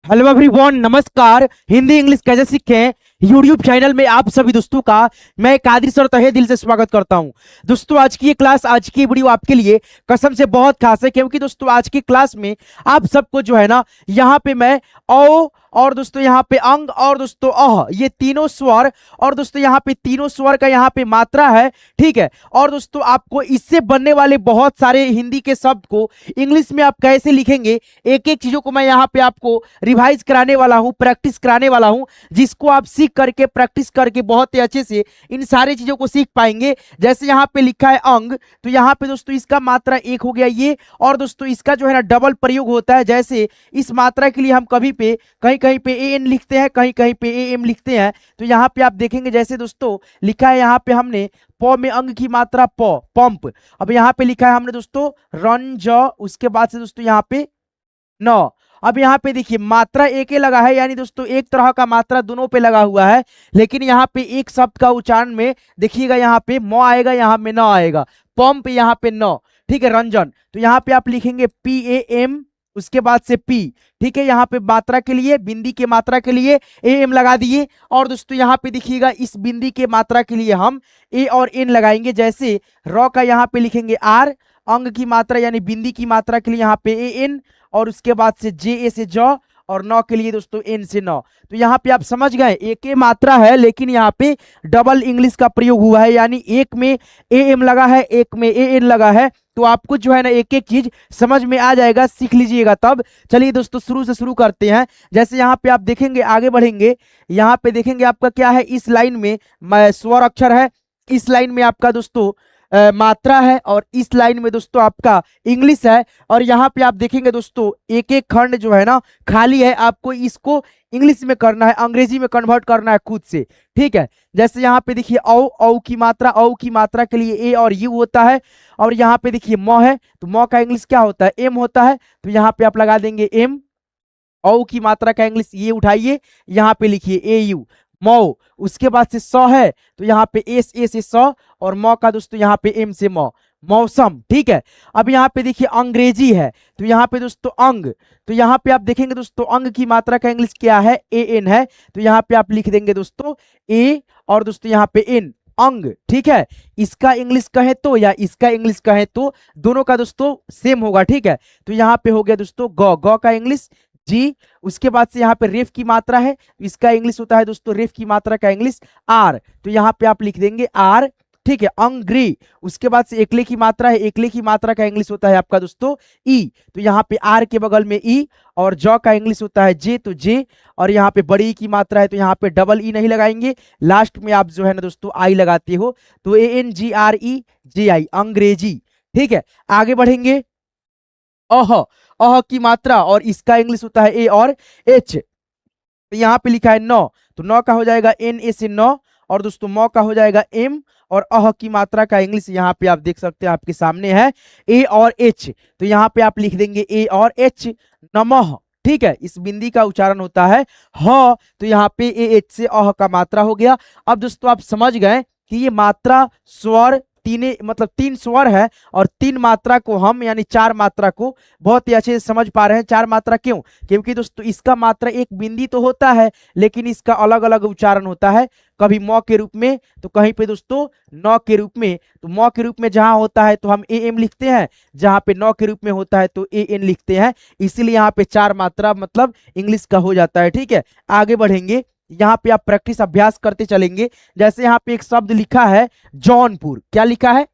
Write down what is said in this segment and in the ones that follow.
Hello everyone, नमस्कार। Hindi English कैसे सीखें यूट्यूब चैनल में आप सभी दोस्तों का मैं कादिर सर तहे दिल से स्वागत करता हूं। दोस्तों, आज की ये क्लास, आज की वीडियो आपके लिए कसम से बहुत खास है, क्योंकि दोस्तों आज की क्लास में आप सबको जो है ना, यहाँ पे मैं ओ और दोस्तों यहाँ पे अंग और दोस्तों अह, ये तीनों स्वर और दोस्तों यहाँ पे तीनों स्वर का यहाँ पे मात्रा है, ठीक है। और दोस्तों आपको इससे बनने वाले बहुत सारे हिंदी के शब्द को इंग्लिश में आप कैसे लिखेंगे, एक एक चीजों को मैं यहाँ पे आपको रिवाइज कराने वाला हूँ, प्रैक्टिस कराने वाला हूँ, जिसको आप सीख करके प्रैक्टिस करके बहुत ही अच्छे से इन सारी चीजों को सीख पाएंगे। जैसे यहाँ पे लिखा है अंग, तो यहाँ पे दोस्तों इसका मात्रा एक हो गया ये, और दोस्तों इसका जो है ना डबल प्रयोग होता है। जैसे इस मात्रा के लिए हम कभी पे कहीं कहीं पे ए एन लिखते हैं, कहीं कहीं पे ए एम लिखते हैं। तो यहाँ पे आप देखेंगे, जैसे दोस्तों लिखा है यहाँ पे हमने प में अंग की मात्रा प, पंप। अब यहाँ पे लिखा है हमने दोस्तों रन ज, उसके बाद से दोस्तों यहाँ पे न। अब यहाँ पे देखिए मात्रा एक ही लगा है, यानी दोस्तों एक तरह का मात्रा दोनों पे लगा हुआ है, लेकिन यहाँ पे एक शब्द का उच्चारण में देखिएगा, यहाँ पे म आएगा, यहाँ में न आएगा। पंप यहाँ पे न, ठीक है। रंजन, तो यहाँ पे आप लिखेंगे पी ए एम, उसके बाद से पी, ठीक है। यहाँ पे मात्रा के लिए, बिंदी के मात्रा के लिए ए एम लगा दिए। और दोस्तों यहाँ पे देखिएगा इस बिंदी के मात्रा के लिए हम ए और एन लगाएंगे। जैसे र का यहाँ पे लिखेंगे आर, अंग की मात्रा यानी बिंदी की मात्रा के लिए यहाँ पे ए एन, और उसके बाद से जे ए से ज, और नौ के लिए दोस्तों एन से नौ। तो यहाँ पे आप समझ गए, एक ही मात्रा है लेकिन यहाँ पे डबल इंग्लिश का प्रयोग हुआ है, यानी एक में ए एम लगा है, एक में ए एन लगा है। तो आपको जो है ना एक एक चीज समझ में आ जाएगा, सीख लीजिएगा तब। चलिए दोस्तों शुरू से शुरू करते हैं। जैसे यहाँ पे आप देखेंगे, आगे बढ़ेंगे, यहाँ पे देखेंगे आपका क्या है, इस लाइन में स्वर अक्षर है, इस लाइन में आपका दोस्तों मात्रा है, और इस लाइन में दोस्तों आपका इंग्लिश है। और यहाँ पे आप देखेंगे दोस्तों एक एक खंड जो है ना खाली है, आपको इसको इंग्लिश में करना है, अंग्रेजी में कन्वर्ट करना है खुद से, ठीक है। जैसे यहाँ पे देखिए औ, औ की मात्रा, औ की मात्रा के लिए ए और यू होता है। और यहाँ पे देखिए म है, तो म का इंग्लिश क्या होता है, एम होता है। तो यहाँ पे आप लगा देंगे एम। औ की मात्रा का इंग्लिश ये उठाइए, यहाँ पे लिखिए ए यू, मौ। उसके बाद से स है, तो यहाँ पे एस ए से स, और म का दोस्तों यहाँ पे एम से म, मौसम, ठीक है। अब यहाँ पे देखिए अंग्रेजी है, तो यहाँ पे दोस्तों अंग, तो यहाँ पे आप देखेंगे दोस्तों अंग की मात्रा का इंग्लिश क्या है, ए एन है। तो यहाँ पे आप लिख देंगे दोस्तों ए, और दोस्तों यहाँ पे एन, अंग, ठीक है। इसका इंग्लिश कहे तो या इसका इंग्लिश कहे तो दोनों का दोस्तों सेम होगा, ठीक है। तो यहाँ पे हो गया दोस्तों ग, ग का इंग्लिश जी। उसके बाद से यहाँ पे रेफ की मात्रा है, तो इसका इंग्लिश होता है दोस्तों, रेफ की मात्रा का इंग्लिश आर। तो यहाँ पे आप लिख देंगे आर, ठीक है। अंग्री, उसके बाद से एकले की मात्रा है, एकले की मात्रा का इंग्लिश होता है आपका दोस्तों ई। तो यहाँ पे आर के बगल में ई, और ज का इंग्लिश होता है जे, तो जे। और यहाँ पे बड़ी की मात्रा है, तो यहाँ पे डबल ई नहीं लगाएंगे, लास्ट में आप जो है ना दोस्तों आई लगाते हो, तो A N G R E जे आई, अंग्रेजी, ठीक है। आगे बढ़ेंगे, अह, अह की मात्रा, और इसका इंग्लिश होता है ए और एच। तो यहाँ पे लिखा है नौ, तो नौ का हो जाएगा एन ए से नौ, और दोस्तों मौ का हो जाएगा एम, और अह की मात्रा का इंग्लिश यहाँ पे आप देख सकते हैं, आपके सामने है ए और एच। तो यहाँ पे आप लिख देंगे ए और एच, नमः, ठीक है। इस बिंदी का उच्चारण होता है ह, तो यहाँ पे ए एच से अह का मात्रा हो गया। अब दोस्तों आप समझ गए कि ये मात्रा स्वर तीन, मतलब तीन स्वर है, और तीन मात्रा को हम यानी चार मात्रा को बहुत ही अच्छे से समझ पा रहे हैं। चार मात्रा क्यों? क्योंकि दोस्तों इसका मात्रा एक बिंदी तो होता है, लेकिन इसका अलग अलग उच्चारण होता है, कभी म के रूप में, तो कहीं पे दोस्तों न के रूप में। तो म के रूप में जहां होता है तो हम ए एम लिखते हैं, जहां पे न के रूप में होता है तो ए एन लिखते हैं, इसीलिए यहाँ पे चार मात्रा मतलब इंग्लिश का हो जाता है, ठीक है। आगे बढ़ेंगे, यहाँ पे आप प्रैक्टिस अभ्यास करते चलेंगे। जैसे यहाँ पे एक शब्द लिखा है जौनपुर, क्या लिखा है,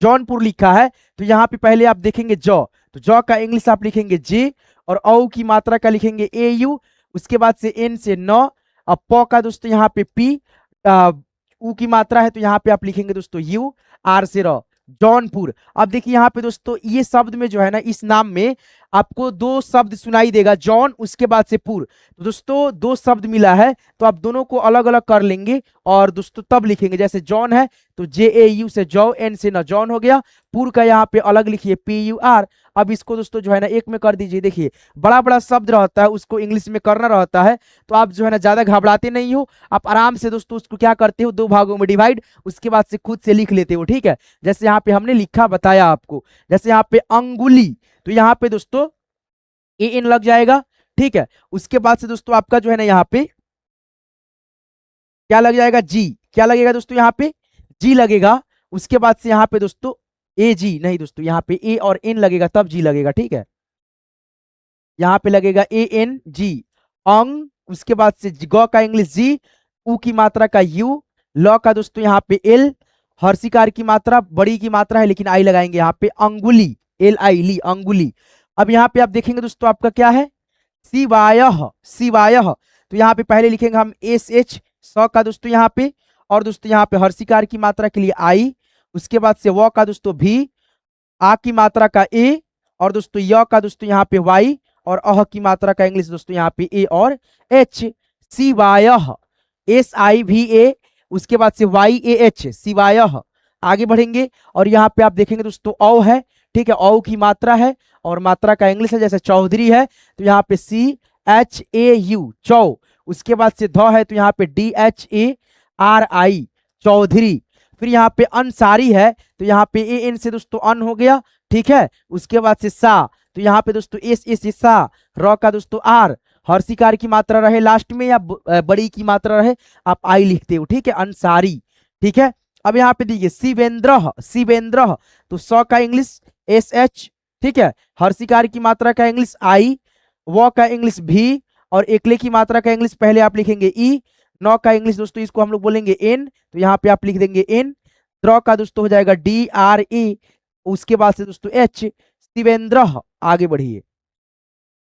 जौनपुर लिखा है। तो यहाँ पे पहले आप देखेंगे जौ, तो जौ का इंग्लिश आप लिखेंगे जे, और औ की मात्रा का लिखेंगे ए यू, उसके बाद से एन से नौ। अब प का दोस्तों यहाँ पे पी, ऊ की मात्रा है, तो यहाँ पे आप लिखेंगे दोस्तों यू, आर से र, जौनपुर। अब देखिए यहाँ पे दोस्तों ये शब्द में जो है ना, इस नाम में आपको दो शब्द सुनाई देगा, जॉन उसके बाद से पुर। तो दोस्तों दो शब्द मिला है, तो आप दोनों को अलग अलग कर लेंगे, और दोस्तों तब लिखेंगे। जैसे जॉन है तो जे ए यू से जौ, एन से ना जॉन हो गया। पुर का यहाँ पे अलग लिखिए पी यू आर। अब इसको दोस्तों जो है ना एक में कर दीजिए। देखिए बड़ा बड़ा शब्द रहता है, उसको इंग्लिश में करना रहता है, तो आप जो है ना ज्यादा घबराते नहीं हो, आप आराम से दोस्तों उसको क्या करते हो, दो भागों में डिवाइड, उसके बाद से खुद से लिख लेते हो, ठीक है। जैसे यहाँ पे हमने लिखा बताया आपको, जैसे यहाँ पे अंगुली, तो यहाँ पे दोस्तों ए एन लग जाएगा, ठीक है। उसके बाद से दोस्तों आपका जो है ना यहाँ पे क्या लग जाएगा, जी। क्या लगेगा दोस्तों यहाँ पे, जी लगेगा। उसके बाद से यहाँ पे दोस्तों ए जी नहीं दोस्तों, यहाँ पे ए और एन लगेगा तब जी लगेगा, ठीक है। यहाँ पे लगेगा ए एन जी, अंग। उसके बाद से ग का इंग्लिश जी, उ की मात्रा का यू, ल का दोस्तों यहाँ पे एल, हर्षिकार की मात्रा बड़ी की मात्रा है लेकिन आई लगाएंगे यहाँ पे, अंगुली, एल आई ली, अंगुली। अब यहाँ पे आप देखेंगे दोस्तों आपका क्या है, शिवायः, शिवायः। तो यहाँ पे पहले लिखेंगे हम एस एच, स का दोस्तों यहाँ पे, और दोस्तों यहाँ पे हर्षिकार की मात्रा के लिए आई। उसके बाद से व का दोस्तों भी, आ की मात्रा का ए, और दोस्तों य का दोस्तों यहाँ पे वाई, और अह की मात्रा का इंग्लिश दोस्तों यहाँ पे ए और एच, शिवायः, एस आई वी ए। उसके बाद से वाई ए एच, शिवायः। आगे बढ़ेंगे और यहाँ पे आप देखेंगे दोस्तों औ है, ठीक है, औ की मात्रा है और मात्रा का इंग्लिश है, जैसे चौधरी है तो यहाँ पे सी एच ए यू, चौ। उसके बाद से ध है तो यहाँ पे D H A R I, Chaudhari. फिर यहाँ पे अंसारी है तो यहाँ पे ए एन से दोस्तों अन हो गया, ठीक है। उसके बाद से सा, तो यहाँ पे दोस्तों एस एस सा, र का दोस्तों आर, हर्षिकार की मात्रा रहे लास्ट में या बड़ी की मात्रा रहे आप आई लिखते हो, ठीक है, अंसारी, ठीक है। अब यहाँ पे देखिए शिवेंद्र, शिवेंद्र, तो स का इंग्लिश एस एच, ठीक है, हर्षिकार की मात्रा का इंग्लिश आई, व का इंग्लिश भी, और एकले की मात्रा का इंग्लिश पहले आप लिखेंगे ई, नौ का इंग्लिश दोस्तों इसको हम लोग बोलेंगे एन, तो यहाँ पे आप लिख देंगे एन। द्र का दोस्तों हो जाएगा डी आर ई, उसके बाद से दोस्तों एच, शिवेंद्र। आगे बढ़िए,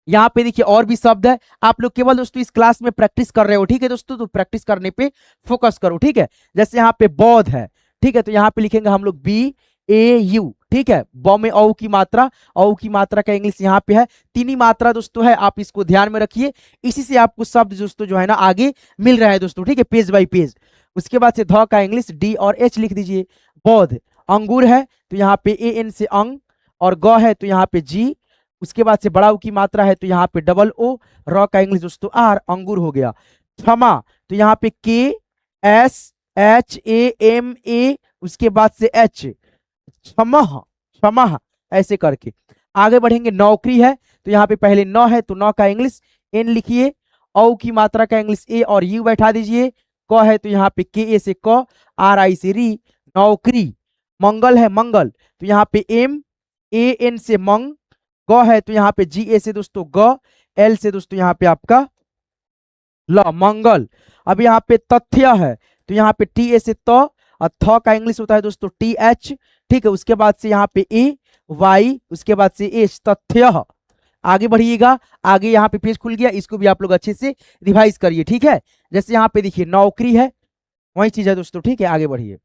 यहाँ पे देखिए और भी शब्द है, आप लोग केवल दोस्तों इस क्लास में प्रैक्टिस कर रहे हो, ठीक है दोस्तों, तो प्रैक्टिस करने पे फोकस करो, ठीक है। जैसे यहाँ पे बौद्ध है, ठीक है, तो यहाँ पे लिखेंगे हम लोग बी ए यू, ठीक है। ब में औ की मात्रा, औ की मात्रा का इंग्लिश यहाँ पे है, तीन ही मात्रा दोस्तों है, आप इसको ध्यान में रखिए, इसी से आपको शब्द दोस्तों जो है ना आगे मिल रहा है दोस्तों, ठीक है, पेज बाय पेज। उसके बाद से ध का इंग्लिश डी और एच लिख दीजिए। बौद्ध, अंगूर है तो यहाँ पे ए एन से अंग, और ग है तो यहाँ पे जी। उसके बाद से बड़ा उ की मात्रा है तो यहाँ पे डबल ओ, र का इंग्लिश दोस्तों आर, अंगूर हो गया। क्षमा, तो यहाँ पे K S H A M A, उसके बाद से एच, क्षमा, क्षमा, ऐसे करके आगे बढ़ेंगे। नौकरी है तो यहाँ पे पहले नौ है तो नौ का इंग्लिश एन लिखिए, औ की मात्रा का इंग्लिश ए और यू बैठा दीजिए। क है तो यहाँ पे के ए से क, आर आई से री, नौकरी। मंगल है, मंगल, तो यहाँ पे एम ए एन से मंग, ग है तो यहाँ पे जी ए से दोस्तों ग, एल से दोस्तों यहाँ पे आपका ल, मंगल। अब यहाँ पे तथ्य है तो यहाँ पे टी ए से त, और थ का इंग्लिश होता है दोस्तों टी एच, ठीक है। उसके बाद से यहाँ पे ए वाई, उसके बाद से एच, तथ्य। आगे बढ़िएगा, आगे यहाँ पे पेज खुल गया, इसको भी आप लोग अच्छे से रिवाइज करिए, ठीक है। जैसे यहाँ पे देखिए नौकरी है, वही चीज है दोस्तों, ठीक है। आगे बढ़िए,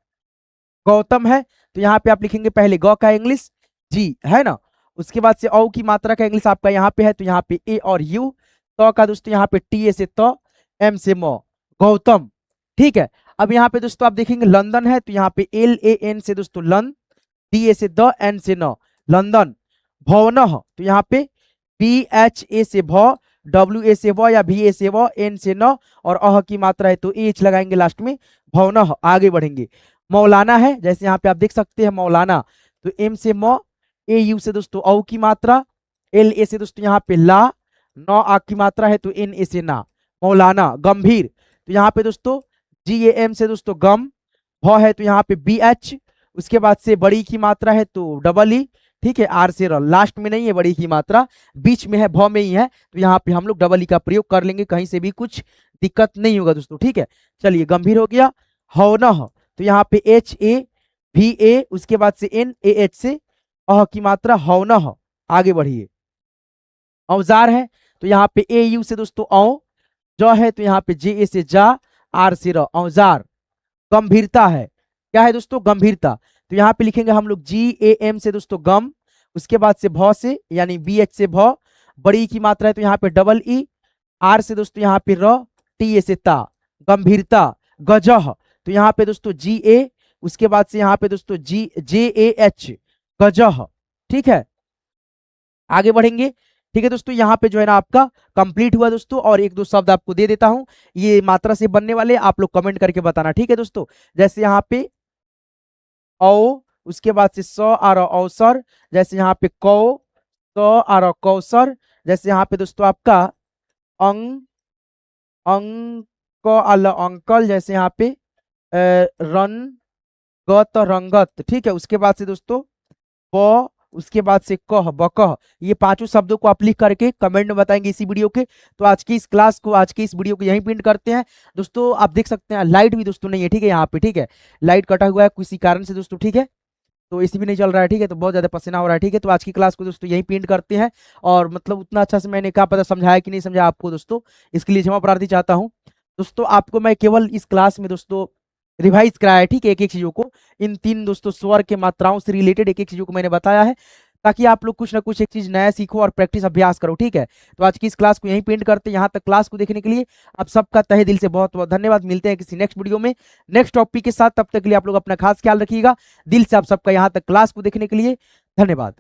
गौतम है तो यहाँ पे आप लिखेंगे पहले ग का इंग्लिश जी, है ना। उसके बाद से औ की मात्रा का इंग्लिश आपका यहाँ पे है तो यहाँ पे ए और यू, त का दोस्तों यहाँ पे टी ए से त, एम से म, गौतम, ठीक है। अब यहाँ पे दोस्तों आप देखेंगे लंदन है तो यहाँ पे एल ए एन से दोस्तों लन, डी ए से द, एन से न, लंदन। भवन तो यहाँ पे बी एच ए से भ, डब्ल्यू ए से व या भी ए से व, एन से न, और अह की मात्रा है तो एच लगाएंगे लास्ट में, भवन। आगे बढ़ेंगे, मौलाना है, जैसे यहाँ पे आप देख सकते हैं मौलाना, तो एम से म, ए यू से दोस्तों औ की मात्रा, एल ए से दोस्तों यहाँ पे ला, नौ आ की मात्रा है तो एन ए से ना, मौलाना। गंभीर, तो यहाँ पे दोस्तों जी ए एम से दोस्तों गम, भ है तो यहाँ पे बी एच, उसके बाद से बड़ी की मात्रा है तो डबल ई, ठीक है, आर से र, लास्ट में नहीं है बड़ी की मात्रा, बीच में है, भ में ही है, तो यहाँ पे हम लोग डबल ई का प्रयोग कर लेंगे, कहीं से भी कुछ दिक्कत नहीं होगा दोस्तों, ठीक है। चलिए, गंभीर हो गया। हौनह, तो यहाँ पे एच ए भी ए, उसके बाद से एन ए एच से अह की मात्रा, हौनह। आगे बढ़िए, औजार है तो यहाँ पे ए यू से दोस्तों औ, ज है तो यहाँ पे जे ए से जा, आर से र, औजार। गंभीरता है, क्या है दोस्तों, गंभीरता, तो यहाँ पे लिखेंगे हम लोग जी ए एम से दोस्तों गम, उसके बाद से भ से यानी बी एच से भ, बड़ी की मात्रा है तो यहाँ पे डबल ई, आर से दोस्तों यहाँ पे र, टी ए से ता, गंभीरता। गजह, तो यहाँ पे दोस्तों जी ए, उसके बाद से यहाँ पे दोस्तों जी जे ए एच, गजह, ठीक है। आगे बढ़ेंगे, ठीक है दोस्तों, यहाँ पे जो है ना आपका कंप्लीट हुआ दोस्तों, और एक दो शब्द आपको दे देता हूं, ये मात्रा से बनने वाले, आप लोग कमेंट करके बताना, ठीक है दोस्तों। जैसे यहाँ पे औ, उसके बाद से स आर अवसर, जैसे यहाँ पे कौ, स आर कौसर, जैसे यहाँ पे दोस्तों आपका अंग, अंक अंकल, जैसे यहाँ पे रन, गत रंगत, ठीक है। उसके बाद से दोस्तों ब, उसके बाद से कह, बकह, ये पांचों शब्दों को आप लिख करके कमेंट में बताएंगे इसी वीडियो के। तो आज की इस क्लास को, आज की इस वीडियो को यहीं पिन करते हैं दोस्तों। आप देख सकते हैं लाइट भी दोस्तों नहीं है, ठीक है, यहाँ पे, ठीक है, लाइट कटा हुआ है किसी कारण से दोस्तों, ठीक है, तो एसी भी नहीं चल रहा है, ठीक है, तो बहुत ज्यादा पसीना हो रहा है, ठीक है। तो आज की क्लास को दोस्तों यहीं पेंट करते हैं। और मतलब उतना अच्छा से मैंने क्या पता समझाया कि नहीं समझाया आपको दोस्तों, इसके लिए क्षमा प्रार्थी चाहता हूँ दोस्तों। आपको मैं केवल इस क्लास में दोस्तों रिवाइज कराया है, ठीक है, एक एक चीजों को, इन तीन दोस्तों स्वर के मात्राओं से रिलेटेड एक एक चीजों को मैंने बताया है, ताकि आप लोग कुछ ना कुछ एक चीज नया सीखो और प्रैक्टिस अभ्यास करो, ठीक है। तो आज की इस क्लास को यहीं पेंट करते हैं। यहाँ तक क्लास को देखने के लिए आप सबका तहे दिल से बहुत बहुत धन्यवाद। मिलते हैं किसी नेक्स्ट वीडियो में नेक्स्ट टॉपिक के साथ, तब तक के लिए आप लोग अपना खास ख्याल रखिएगा। दिल से आप सबका यहाँ तक क्लास को देखने के लिए धन्यवाद।